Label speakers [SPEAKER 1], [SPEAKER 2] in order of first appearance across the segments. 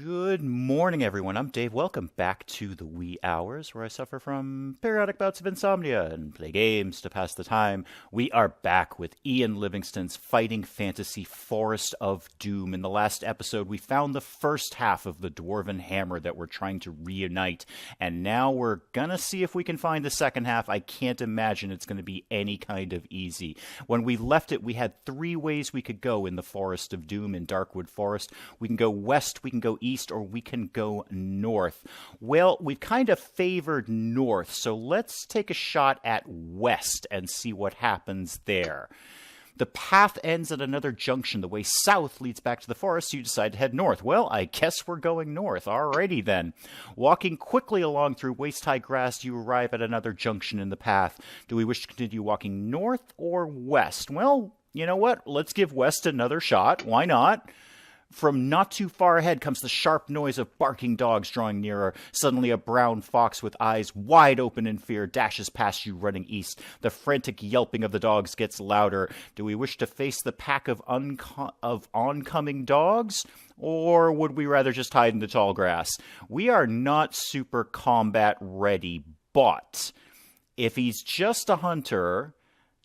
[SPEAKER 1] Good morning, everyone. I'm Dave. Welcome back to the wee hours where I suffer from periodic bouts of insomnia and play games to pass the time. We are back with Iain Livingstone's fighting fantasy Forest of Doom. In the last episode, we found the first half of the dwarven hammer that we're trying to reunite, and now we're gonna see if we can find the second half. I can't imagine it's gonna be any kind of easy. When we left it, we had three ways we could go in the Forest of Doom in Darkwood Forest. We can go west, we can go east, or we can go north. Well, we've kind of favored north, so let's take a shot at west and see what happens there. The path ends at another junction. The way south leads back to the forest, so you decide to head north. Well, I guess we're going north. Alrighty then. Walking quickly along through waist-high grass, you arrive at another junction in the path. Do we wish to continue walking north or west? Well, you know what? Let's give west another shot. Why not? From not too far ahead comes the sharp noise of barking dogs drawing nearer. Suddenly a brown fox with eyes wide open in fear dashes past you running east. The frantic yelping of the dogs gets louder. Do we wish to face the pack of oncoming dogs? Or would we rather just hide in the tall grass? We are not super combat ready, but if he's just a hunter,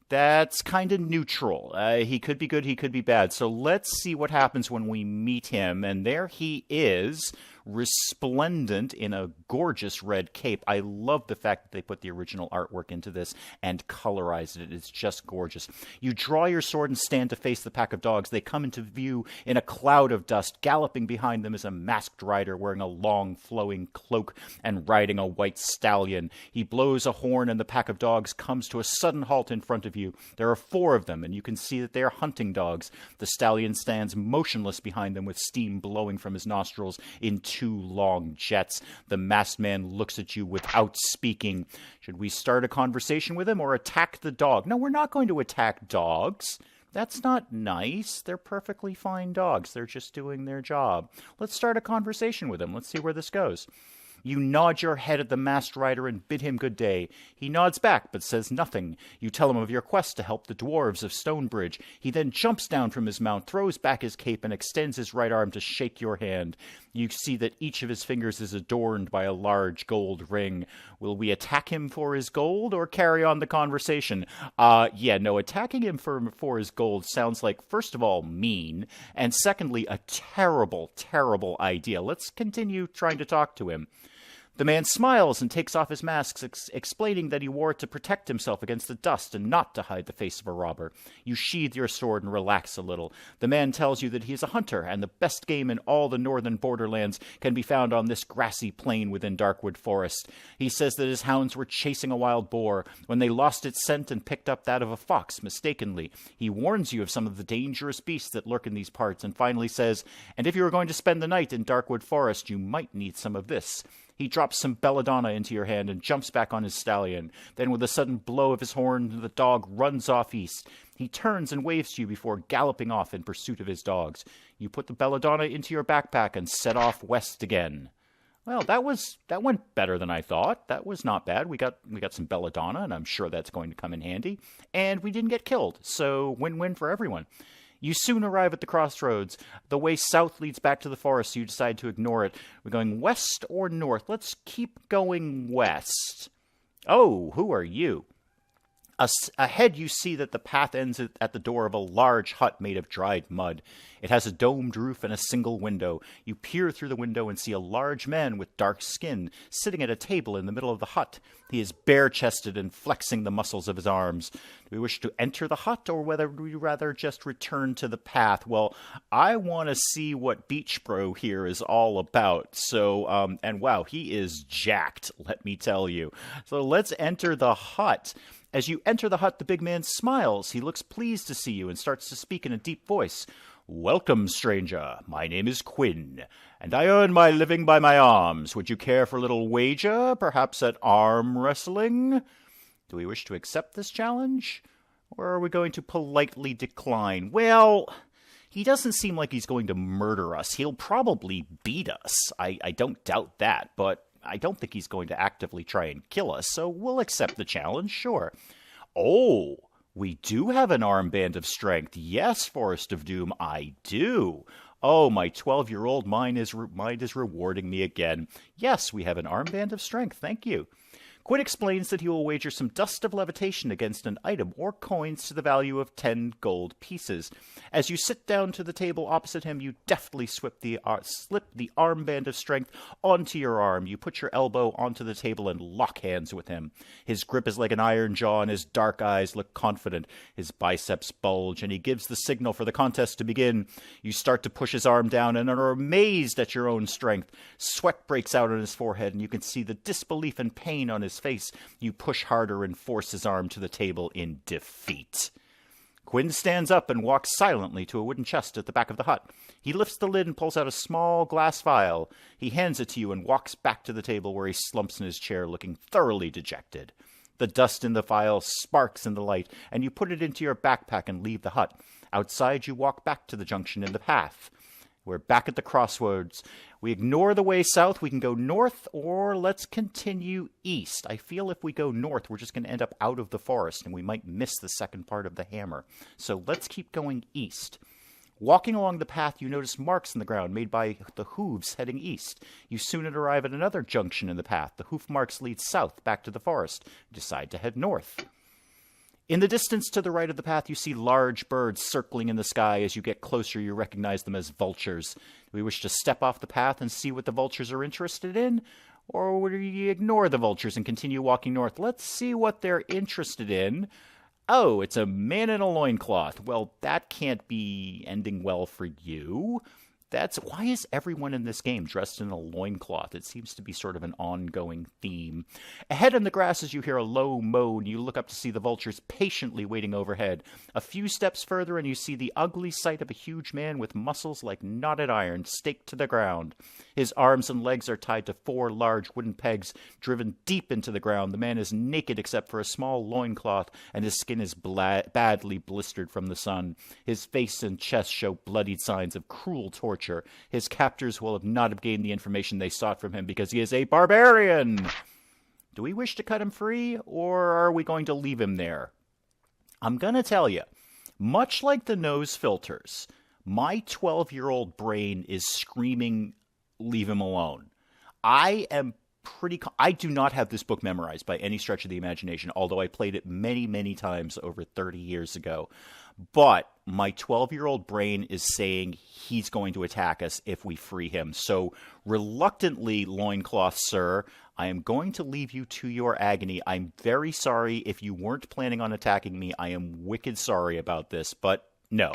[SPEAKER 1] that's kind of neutral. He could be good, he could be bad. So let's see what happens when we meet him. And there he is, resplendent in a gorgeous red cape. I love the fact that they put the original artwork into this and colorized it. It's just gorgeous. You draw your sword and stand to face the pack of dogs. They come into view in a cloud of dust. Galloping behind them is a masked rider wearing a long flowing cloak and riding a white stallion. He blows a horn and the pack of dogs comes to a sudden halt in front of you. There are four of them, and you can see that they are hunting dogs. The stallion stands motionless behind them with steam blowing from his nostrils in two long jets. The masked man looks at you without speaking. Should we start a conversation with him or attack the dog? No, we're not going to attack dogs. That's not nice. They're perfectly fine dogs. They're just doing their job. Let's start a conversation with him. Let's see where this goes. You nod your head at the masked rider and bid him good day. He nods back, but says nothing. You tell him of your quest to help the Dwarfs of Stonebridge. He then jumps down from his mount, throws back his cape, and extends his right arm to shake your hand. You see that each of his fingers is adorned by a large gold ring. Will we attack him for his gold, or carry on the conversation? Attacking him for his gold sounds like, first of all, mean, and secondly, a terrible, terrible idea. Let's continue trying to talk to him. The man smiles and takes off his mask, explaining that he wore it to protect himself against the dust and not to hide the face of a robber. You sheathe your sword and relax a little. The man tells you that he is a hunter, and the best game in all the northern borderlands can be found on this grassy plain within Darkwood Forest. He says that his hounds were chasing a wild boar when they lost its scent and picked up that of a fox mistakenly. He warns you of some of the dangerous beasts that lurk in these parts, and finally says, and if you are going to spend the night in Darkwood Forest, you might need some of this. He drops some belladonna into your hand and jumps back on his stallion. Then with a sudden blow of his horn, the dog runs off east. He turns and waves to you before galloping off in pursuit of his dogs. You put the belladonna into your backpack and set off west again. Well, that went better than I thought. That was not bad. We got some belladonna, and I'm sure that's going to come in handy. And we didn't get killed, so win-win for everyone. You soon arrive at the crossroads. The way south leads back to the forest, so you decide to ignore it. We're going west or north? Let's keep going west. Oh, who are you? Ahead you see that the path ends at the door of a large hut made of dried mud. It has a domed roof and a single window. You peer through the window and see a large man with dark skin sitting at a table in the middle of the hut. He is bare-chested and flexing the muscles of his arms. Do we wish to enter the hut, or whether we rather just return to the path? Well, I want to see what Beach Bro here is all about. So, and wow, he is jacked, let me tell you. So let's enter the hut. As you enter the hut, the big man smiles. He looks pleased to see you and starts to speak in a deep voice. Welcome, stranger. My name is Quinn, and I earn my living by my arms. Would you care for a little wager, perhaps at arm wrestling? Do we wish to accept this challenge, or are we going to politely decline? Well, he doesn't seem like he's going to murder us. He'll probably beat us. I don't doubt that, but I don't think he's going to actively try and kill us, so we'll accept the challenge, sure. Oh, we do have an armband of strength. Yes, Forest of Doom, I do. Oh, my 12-year-old mind is rewarding me again. Yes, we have an armband of strength, thank you. Quinn explains that he will wager some dust of levitation against an item or coins to the value of 10 gold pieces. As you sit down to the table opposite him, you deftly slip the armband of strength onto your arm. You put your elbow onto the table and lock hands with him. His grip is like an iron jaw, and his dark eyes look confident. His biceps bulge, and he gives the signal for the contest to begin. You start to push his arm down and are amazed at your own strength. Sweat breaks out on his forehead, and you can see the disbelief and pain on his face. You push harder and force his arm to the table in defeat. Quinn stands up and walks silently to a wooden chest at the back of the hut. He lifts the lid and pulls out a small glass vial. He hands it to you and walks back to the table, where he slumps in his chair looking thoroughly dejected. The dust in the vial sparks in the light, and you put it into your backpack and leave the hut. Outside, you walk back to the junction in the path. We're back at the crossroads. We ignore the way south. We can go north, or let's continue east. I feel if we go north, we're just going to end up out of the forest, and we might miss the second part of the hammer. So let's keep going east. Walking along the path, you notice marks in the ground made by the hooves heading east. You soon arrive at another junction in the path. The hoof marks lead south, back to the forest. You decide to head north. In the distance to the right of the path, you see large birds circling in the sky. As you get closer, you recognize them as vultures. Do we wish to step off the path and see what the vultures are interested in? Or would we ignore the vultures and continue walking north? Let's see what they're interested in. Oh, it's a man in a loincloth. Well, that can't be ending well for you. Why is everyone in this game dressed in a loincloth? It seems to be sort of an ongoing theme. Ahead in the grasses, you hear a low moan. You look up to see the vultures patiently waiting overhead. A few steps further, and you see the ugly sight of a huge man with muscles like knotted iron staked to the ground. His arms and legs are tied to 4 large wooden pegs driven deep into the ground. The man is naked except for a small loincloth, and his skin is badly blistered from the sun. His face and chest show bloodied signs of cruel torture. His captors will not have gained the information they sought from him because he is a barbarian. Do we wish to cut him free, or are we going to leave him there? I'm going to tell you, much like the nose filters, my 12-year-old brain is screaming, leave him alone. I do not have this book memorized by any stretch of the imagination, although I played it many, many times over 30 years ago. But my 12-year-old brain is saying he's going to attack us if we free him. So reluctantly, loincloth sir, I am going to leave you to your agony. I'm very sorry if you weren't planning on attacking me. I am wicked sorry about this, but no.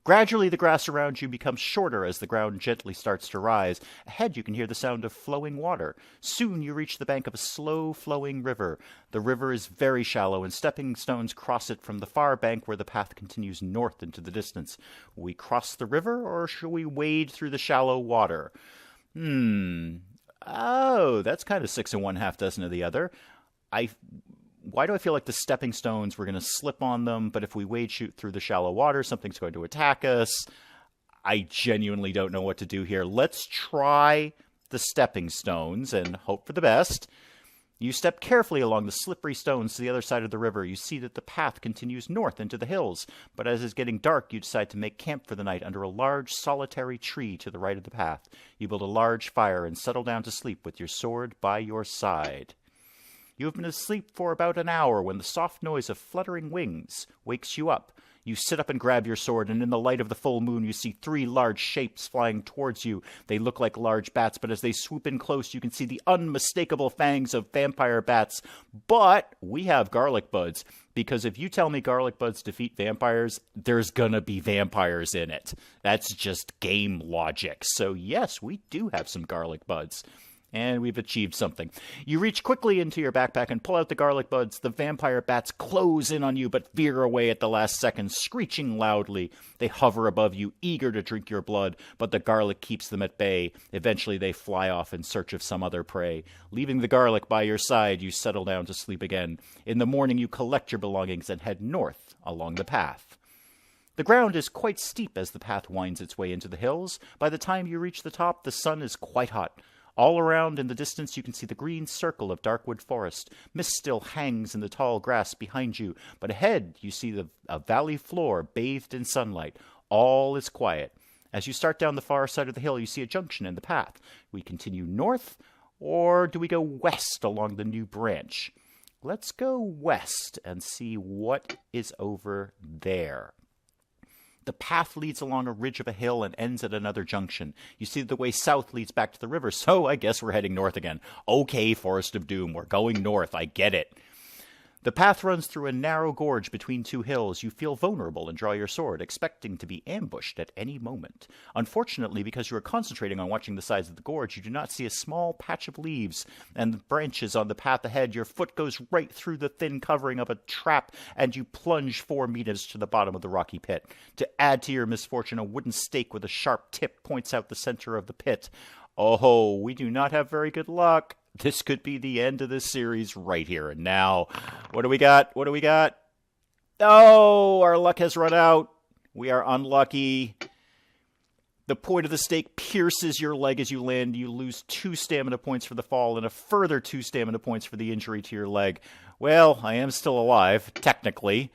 [SPEAKER 1] Gradually, the grass around you becomes shorter as the ground gently starts to rise. Ahead, you can hear the sound of flowing water. Soon, you reach the bank of a slow-flowing river. The river is very shallow, and stepping stones cross it from the far bank where the path continues north into the distance. Will we cross the river, or shall we wade through the shallow water? Oh, that's kind of 6 1/2 dozen of the other. Why do I feel like the stepping stones, we're going to slip on them, but if we wade shoot through the shallow water, something's going to attack us? I genuinely don't know what to do here. Let's try the stepping stones and hope for the best. You step carefully along the slippery stones to the other side of the river. You see that the path continues north into the hills, but as it's getting dark, you decide to make camp for the night under a large solitary tree to the right of the path. You build a large fire and settle down to sleep with your sword by your side. You have been asleep for about an hour when the soft noise of fluttering wings wakes you up. You sit up and grab your sword, and in the light of the full moon you see 3 large shapes flying towards you. They look like large bats, but as they swoop in close, you can see the unmistakable fangs of vampire bats. But we have garlic buds, because if you tell me garlic buds defeat vampires, there's gonna be vampires in it. That's just game logic. So yes, we do have some garlic buds. And we've achieved something. You reach quickly into your backpack and pull out the garlic buds. The vampire bats close in on you, but veer away at the last second, screeching loudly. They hover above you, eager to drink your blood, but the garlic keeps them at bay. Eventually, they fly off in search of some other prey. Leaving the garlic by your side, you settle down to sleep again. In the morning, you collect your belongings and head north along the path. The ground is quite steep as the path winds its way into the hills. By the time you reach the top, the sun is quite hot. All around in the distance you can see the green circle of Darkwood Forest. Mist still hangs in the tall grass behind you, but ahead you see a valley floor bathed in sunlight. All is quiet. As you start down the far side of the hill, you see a junction in the path. We continue north, or do we go west along the new branch? Let's go west and see what is over there. The path leads along a ridge of a hill and ends at another junction. You see the way south leads back to the river, so I guess we're heading north again. Okay, Forest of Doom, we're going north, I get it. The path runs through a narrow gorge between two hills. You feel vulnerable and draw your sword, expecting to be ambushed at any moment. Unfortunately, because you are concentrating on watching the sides of the gorge, you do not see a small patch of leaves and branches on the path ahead. Your foot goes right through the thin covering of a trap, and you plunge 4 meters to the bottom of the rocky pit. To add to your misfortune, a wooden stake with a sharp tip points out the center of the pit. Oh, we do not have very good luck. This could be the end of this series right here and now. What do we got? What do we got? Oh, our luck has run out. We are unlucky. The point of the stake pierces your leg as you land. You lose 2 stamina points for the fall and a further 2 stamina points for the injury to your leg. Well, I am still alive, technically.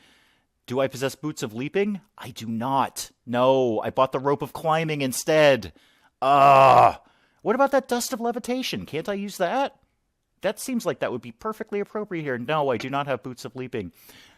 [SPEAKER 1] Do I possess boots of leaping? I do not. No, I bought the rope of climbing instead. What about that dust of levitation? Can't I use that? That seems like that would be perfectly appropriate here. No, I do not have boots of leaping.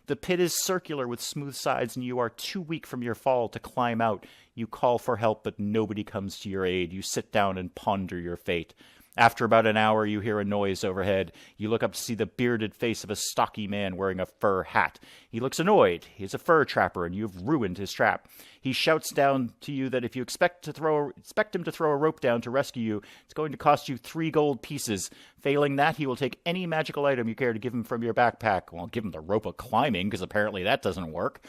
[SPEAKER 1] The pit is circular with smooth sides, and you are too weak from your fall to climb out. You call for help, but nobody comes to your aid. You sit down and ponder your fate. After about an hour, you hear a noise overhead. You look up to see the bearded face of a stocky man wearing a fur hat. He looks annoyed. He is a fur trapper, and you have ruined his trap. He shouts down to you that if you expect him to throw a rope down to rescue you, it's going to cost you 3 gold pieces. Failing that, he will take any magical item you care to give him from your backpack. Well, give him the rope of climbing, because apparently that doesn't work.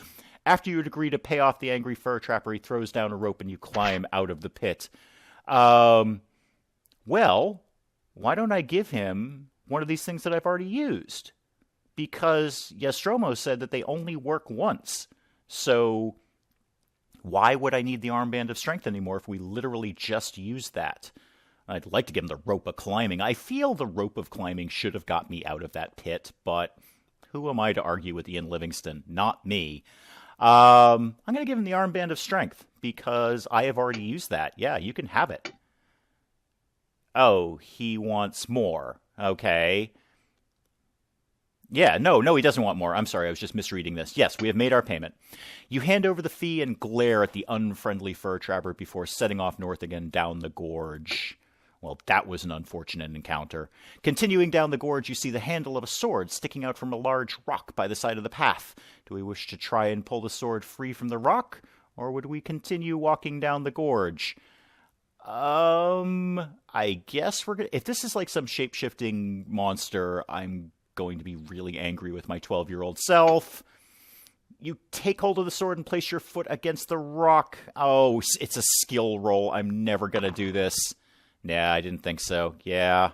[SPEAKER 1] After you would agree to pay off the angry fur trapper, he throws down a rope and you climb out of the pit. Well, why don't I give him one of these things that I've already used? Because Nostromo said that they only work once. So why would I need the armband of strength anymore if we literally just used that? I'd like to give him the rope of climbing. I feel the rope of climbing should have got me out of that pit, but who am I to argue with Iain Livingstone? Not me. I'm going to give him the armband of strength because I have already used that. Yeah, you can have it. Oh, he wants more. Okay. Yeah, no, he doesn't want more. I'm sorry, I was just misreading this. Yes, we have made our payment. You hand over the fee and glare at the unfriendly fur trapper before setting off north again down the gorge. Well, that was an unfortunate encounter. Continuing down the gorge, you see the handle of a sword sticking out from a large rock by the side of the path. Do we wish to try and pull the sword free from the rock, or would we continue walking down the gorge? I guess we're gonna... If this is like some shape-shifting monster, I'm going to be really angry with my 12-year-old self. You take hold of the sword and place your foot against the rock. Oh, it's a skill roll. I'm never gonna do this. Nah, I didn't think so. Yeah.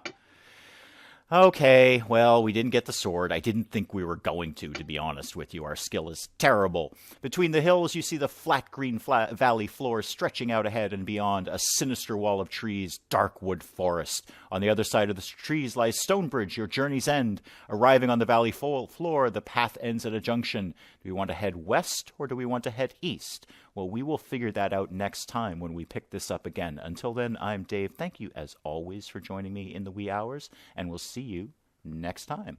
[SPEAKER 1] Okay, well, we didn't get the sword. I didn't think we were going to be honest with you. Our skill is terrible. Between the hills, you see the flat green valley floor stretching out ahead and beyond, a sinister wall of trees, Darkwood Forest. On the other side of the trees lies Stonebridge, your journey's end. Arriving on the valley floor, the path ends at a junction. Do we want to head west, or do we want to head east? Well, we will figure that out next time when we pick this up again. Until then, I'm Dave. Thank you, as always, for joining me in the wee hours, and we'll see you next time.